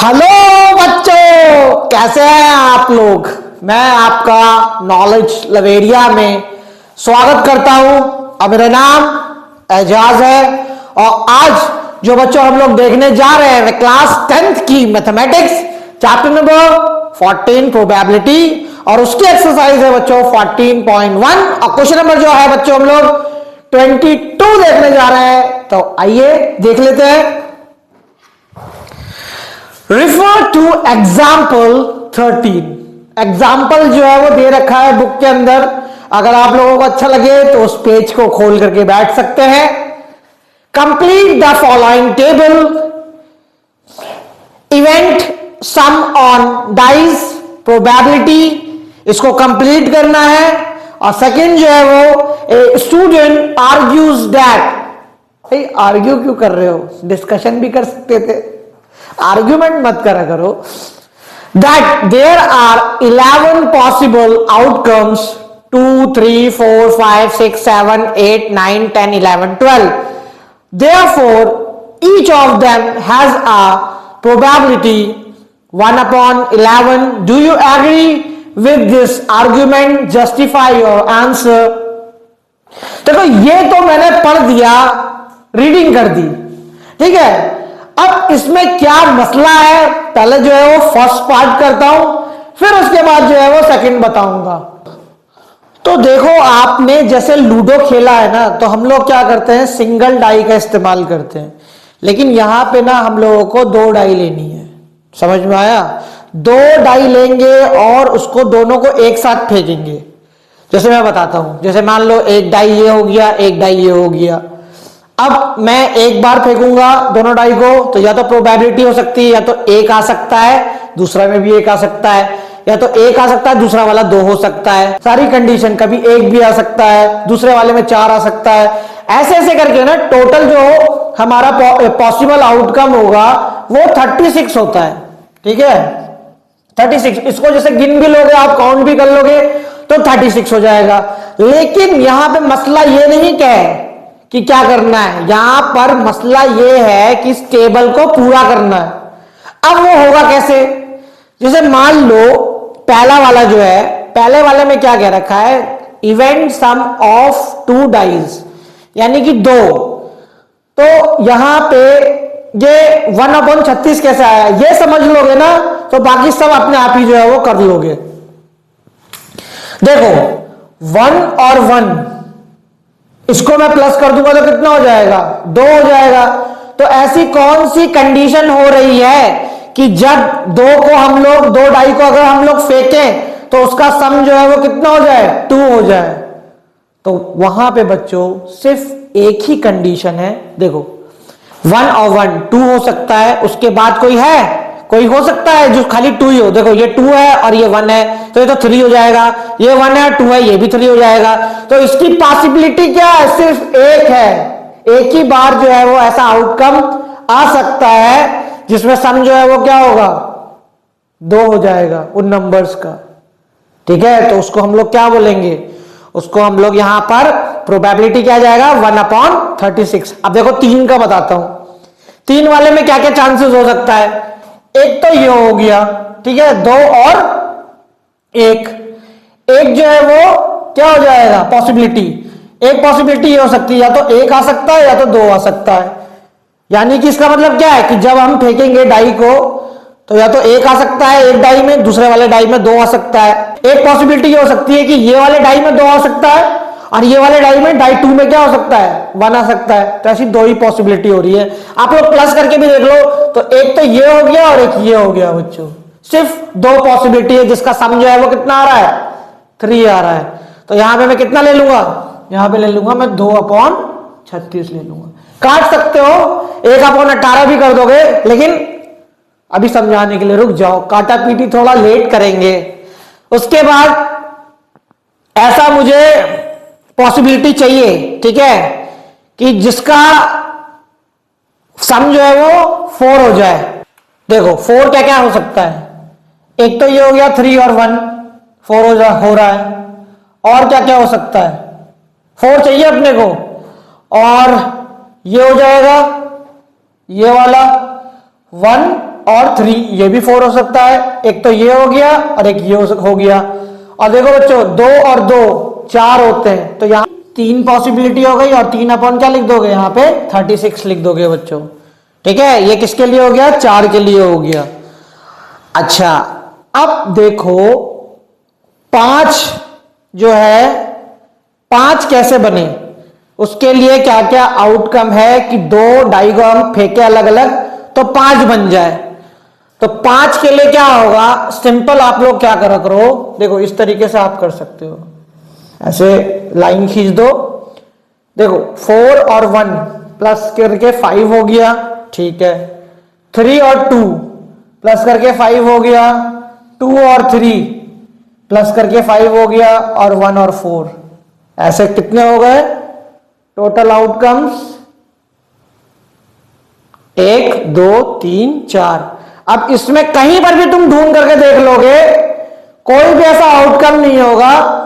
Hello बच्चों, कैसे हैं आप लोग। मैं आपका नॉलेज लवेरिया में स्वागत करता हूं। अब मेरा नाम एजाज है और आज जो बच्चों हम लोग देखने जा रहे हैं क्लास 10th की मैथमेटिक्स चैप्टर नंबर 14 प्रोबेबिलिटी और उसकी एक्सरसाइज है बच्चों 14.1 और क्वेश्चन नंबर जो है बच्चों हम लोग 22 देखने जा रहे हैं। तो आइए देख लेते हैं। Refer to example 13। एग्जाम्पल जो है वो दे रखा है बुक के अंदर। अगर आप लोगों को अच्छा लगे तो उस पेज को खोल करके बैठ सकते हैं। Complete the following table. Event sum on dice probability, इसको कंप्लीट करना है। और सेकंड जो है वो स्टूडेंट आर्ग्यूज दैट। आर्ग्यू क्यों कर रहे हो, डिस्कशन भी कर सकते थे, आर्ग्यूमेंट मत करा करो। That there are 11 possible outcomes 2, 3, 4, 5, 6, 7, 8, 9, 10, 11, 12. Therefore, each of them has a probability 1 upon 11. Do you agree with this argument? Justify your answer. देखो ये तो मैंने पढ़ दिया, रीडिंग कर दी, ठीक है। अब इसमें क्या मसला है, पहले जो है वो फर्स्ट पार्ट करता हूं, फिर उसके बाद जो है वो सेकंड बताऊंगा। तो देखो आपने जैसे लूडो खेला है ना, तो हम लोग क्या करते हैं, सिंगल डाई का इस्तेमाल करते हैं। लेकिन यहां पे ना हम लोगों को 2 डाई लेनी है, समझ में आया। 2 डाई लेंगे और उसको दोनों को एक साथ फेंकेंगे। जैसे मैं बताता हूं, जैसे मान लो एक डाई ये हो गया, एक डाई ये हो गया। अब मैं एक बार फेंकूंगा दोनों डाई को, तो या तो प्रोबेबिलिटी हो सकती है, या तो एक आ सकता है, दूसरा में भी एक आ सकता है, या तो एक आ सकता है, दूसरा वाला 2 हो सकता है। सारी कंडीशन, कभी एक भी आ सकता है, दूसरे वाले में 4 आ सकता है। ऐसे ऐसे करके ना टोटल जो हमारा पॉसिबल आउटकम होगा वो 36 होता है, ठीक है। 36, इसको जैसे गिन भी लोगे आप, काउंट भी कर लोगे तो 36 हो जाएगा। लेकिन यहां पे मसला ये नहीं कि क्या करना है, यहां पर मसला यह है कि इस टेबल को पूरा करना है। अब वो होगा कैसे, जैसे मान लो पहला वाला जो है, पहले वाले में क्या कह रखा है, इवेंट सम ऑफ 2 डाइज, यानी कि 2। तो यहां पे ये 1/36 कैसे आया, ये समझ लोगे ना तो बाकी सब अपने आप ही जो है वो कर लोगे। देखो 1 और 1, इसको मैं प्लस कर दूंगा तो कितना हो जाएगा, 2 हो जाएगा। तो ऐसी कौन सी कंडीशन हो रही है कि जब 2 को हम लोग, 2 डाई को अगर हम लोग फेंकें तो उसका सम जो है वो कितना हो जाए, 2 हो जाए। तो वहां पे बच्चों सिर्फ एक ही कंडीशन है। देखो 1 और 1 2 हो सकता है, उसके बाद कोई हो सकता है जो खाली 2 ही हो। देखो ये 2 है और ये 1 है, तो ये तो 3 हो जाएगा। ये 1 है, 2 है, ये भी 3 हो जाएगा। तो इसकी पॉसिबिलिटी क्या है, सिर्फ एक है। एक ही बार जो है वो ऐसा आउटकम आ सकता है जिसमें सम जो है वो क्या होगा, 2 हो जाएगा उन नंबर्स का, ठीक है। तो उसको हम लोग क्या बोलेंगे, उसको हम लोग यहां पर प्रोबेबिलिटी क्या जाएगा, 1/36। अब देखो 3 का बताता हूं। 3 वाले में क्या क्या चांसेस हो सकता है, एक तो ये हो गया, ठीक है, 2 और 1। एक जो है वो क्या हो जाएगा, पॉसिबिलिटी। एक पॉसिबिलिटी ये हो सकती है, या तो 1 आ सकता है या तो 2 आ सकता है। यानी कि इसका मतलब क्या है कि जब हम फेंकेंगे डाई को तो या तो 1 आ सकता है एक डाई में, दूसरे वाले डाई में 2 आ सकता है। एक पॉसिबिलिटी ये हो सकती है कि ये वाले डाई में 2 आ सकता है और ये वाले डाई में, डाई 2 में क्या हो सकता है, 1 आ सकता है। तो ऐसी 2 ही पॉसिबिलिटी हो रही है। आप लोग प्लस करके भी देख लो तो एक तो ये हो गया और एक ये हो गया बच्चों। सिर्फ 2 पॉसिबिलिटी है जिसका सम जो है वो कितना आ रहा है, 3 आ रहा है। तो यहां पे मैं कितना ले लूंगा, यहां पे ले लूंगा मैं 2/36 ले लूंगा। काट सकते हो, 1/18 भी कर दोगे, लेकिन अभी समझाने के लिए रुक जाओ, काटा पीटी थोड़ा लेट करेंगे। उसके बाद ऐसा मुझे पॉसिबिलिटी चाहिए, ठीक है, कि जिसका सम जो है वो 4 हो जाए। देखो 4 क्या क्या हो सकता है, एक तो ये हो गया 3 और 1, 4 हो रहा है। और क्या क्या हो सकता है, 4 चाहिए अपने को, और ये हो जाएगा ये वाला 1 और 3, ये भी 4 हो सकता है। एक तो ये हो गया और एक ये हो गया। और देखो बच्चों 2 और 2 4 होते हैं, तो यहाँ 3 पॉसिबिलिटी हो गई और 3 अपॉन क्या लिख दोगे यहाँ पे 36 लिख दोगे बच्चों। ठीक है, ये किसके लिए हो गया, 4 के लिए हो गया। अच्छा अब देखो 5 जो है 5 कैसे बने, उसके लिए क्या क्या आउटकम है कि 2 डाई को हम फेंके अलग अलग तो 5 बन जाए। तो 5 के लिए क्या होगा, सिंपल आप लोग क्या करा करो, देखो इस तरीके से आप कर सकते हो, ऐसे लाइन खींच दो। देखो 4 और 1 प्लस करके 5 हो गया, ठीक है। 3 और 2 प्लस करके 5 हो गया, 2 और 3 प्लस करके 5 हो गया, और 1 और 4। ऐसे कितने हो गए टोटल आउटकम्स, 1 2 3 4। अब इसमें कहीं पर भी तुम ढूंढ करके देख लोगे, कोई भी ऐसा आउटकम नहीं होगा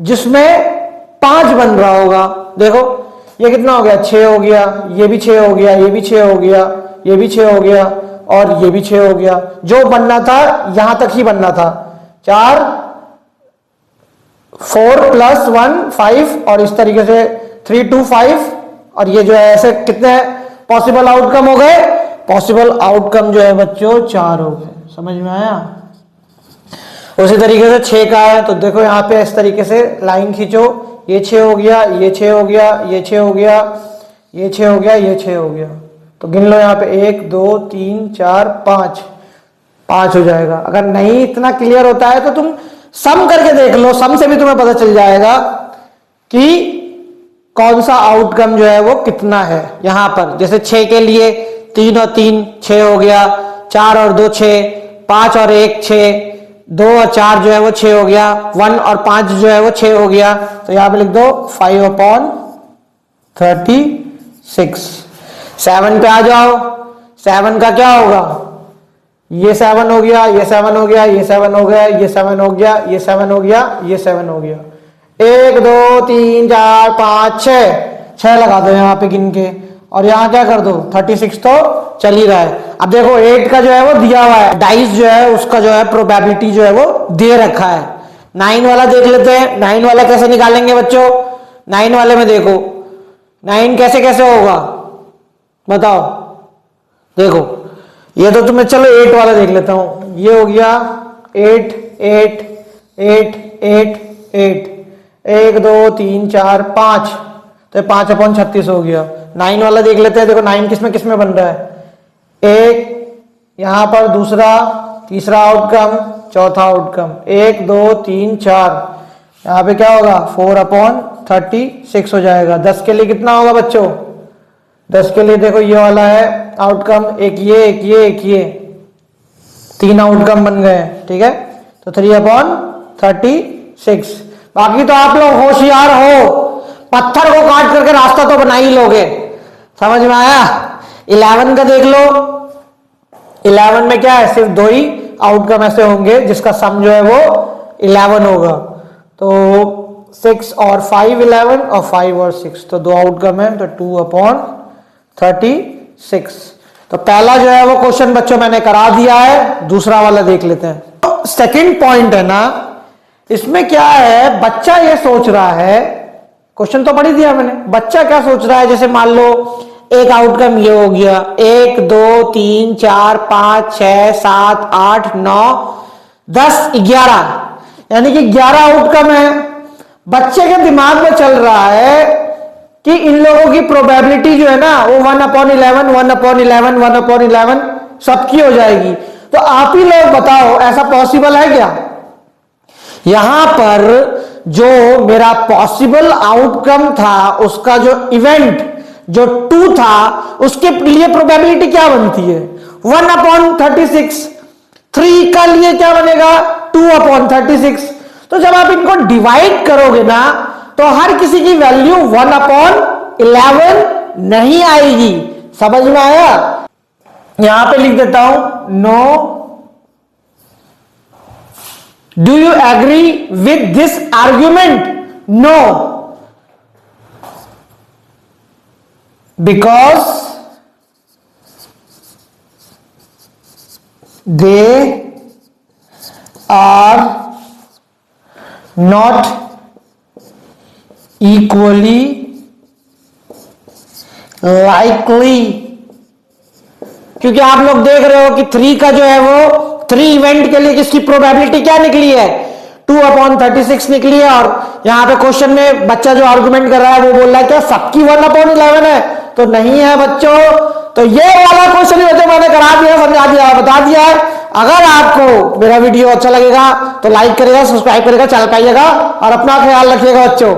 जिसमें 5 बन रहा होगा। देखो ये कितना हो गया, 6 हो गया, ये भी 6 हो गया, ये भी 6 हो गया, ये भी 6 हो गया, और ये भी 6 हो गया। जो बनना था यहां तक ही बनना था, 4 4 प्लस 1 5, और इस तरीके से 3 2 5, और ये जो है ऐसे कितने पॉसिबल आउटकम हो गए, पॉसिबल आउटकम जो है बच्चों 4 हो गए। समझ में आया। उसी तरीके से 6 का है, तो देखो यहाँ पे इस तरीके से लाइन खींचो, ये 6 हो गया, ये 6 हो गया, ये 6 हो गया, ये 6 हो गया, ये 6 हो गया। तो गिन लो यहाँ पे 1 2 3 4 5, 5 हो जाएगा। अगर नहीं इतना क्लियर होता है तो तुम सम करके देख लो, सम से भी तुम्हें पता चल जाएगा कि कौन सा आउटकम जो है वो कितना है। यहां पर जैसे 6 के लिए 3 और 3 6 हो गया, 4 और 2 6, 5 और 1 6, 2 और 4 जो है वो 6 हो गया, 1 और 5 जो है वो 6 हो गया। तो यहां पे लिख दो 5/36। 7 पे आ जाओ, 7 का क्या होगा, ये 7 हो गया, ये 7 हो गया, ये 7 हो गया, ये 7 हो गया, ये 7 हो गया, ये 7 हो गया। 1 2 3 4 5 6 लगा दो यहाँ पे गिन के, और यहाँ क्या कर दो 36 तो चल ही रहा है। अब देखो 8 का जो है वो दिया हुआ है, डाइस जो है उसका जो है प्रोबेबिलिटी जो है वो दे रखा है। 9 वाला देख लेते हैं, 9 वाला कैसे निकालेंगे बच्चों। 9 वाले में देखो 9 कैसे कैसे होगा बताओ। देखो ये तो तुम्हें, चलो 8 वाला देख लेता हूं। ये हो गया 8 8 8 8 8, 1 2 3 4 5, तो 5/36 हो गया। 9 वाला देख लेते हैं। देखो 9 किसमें बन रहा है, एक यहां पर, दूसरा, तीसरा आउटकम, चौथा आउटकम, 1 2 3 4, यहां पे क्या होगा 4/36 हो जाएगा। 10 के लिए कितना होगा बच्चों, 10 के लिए देखो ये वाला है आउटकम, एक ये एक ये एक ये, 3 आउटकम बन गए, ठीक है। तो 3/36। बाकी तो आप लोग होशियार हो, पत्थर को काट करके रास्ता तो बना ही लोगे। समझ में आया। 11 का देख लो, 11 में क्या है, सिर्फ 2 ही आउटकम ऐसे होंगे जिसका सम जो है वो 11 होगा। तो 6 और 5 11, और 5 और 6, तो 2 आउटकम है, तो 2/36। तो पहला जो है वो क्वेश्चन बच्चों मैंने करा दिया है, दूसरा वाला देख लेते हैं। तो सेकंड पॉइंट है ना, इसमें क्या है, बच्चा ये सोच रहा है, क्वेश्चन तो पढ़ ही दिया मैंने, बच्चा क्या सोच रहा है, जैसे मान लो एक आउटकम ये हो गया, 1 2 3 4 5 6 7 8 9 10 11, यानी कि 11 आउटकम है। बच्चे के दिमाग में चल रहा है कि इन लोगों की प्रोबेबिलिटी जो है ना वो 1/11 1/11 1/11 सबकी हो जाएगी। तो आप ही लोग बताओ ऐसा पॉसिबल है क्या। यहां पर जो मेरा पॉसिबल आउटकम था, उसका जो इवेंट जो 2 था, उसके लिए प्रोबेबिलिटी क्या बनती है 1/36। 3 का लिए क्या बनेगा 2/36। तो जब आप इनको डिवाइड करोगे ना, तो हर किसी की वैल्यू 1/11 नहीं आएगी। समझ में आया। यहां पे लिख देता हूं, no, do you agree with this argument, no, because they are not equally likely, क्योंकि आप लोग देख रहे हो कि 3 का जो है वो 3 इवेंट के लिए किसकी प्रोबेबिलिटी क्या निकली है, 2/36 निकली है। और यहां पे क्वेश्चन में बच्चा जो आर्गुमेंट कर रहा है वो बोल रहा है क्या सबकी 1/11 है, तो नहीं है बच्चों। तो ये वाला क्वेश्चन ही बच्चों मैंने करा दिया, समझा दिया, बता दिया है। अगर आपको मेरा वीडियो अच्छा लगेगा तो लाइक करेगा, सब्सक्राइब करेगा, चैनल पे आइएगा और अपना ख्याल रखिएगा बच्चों।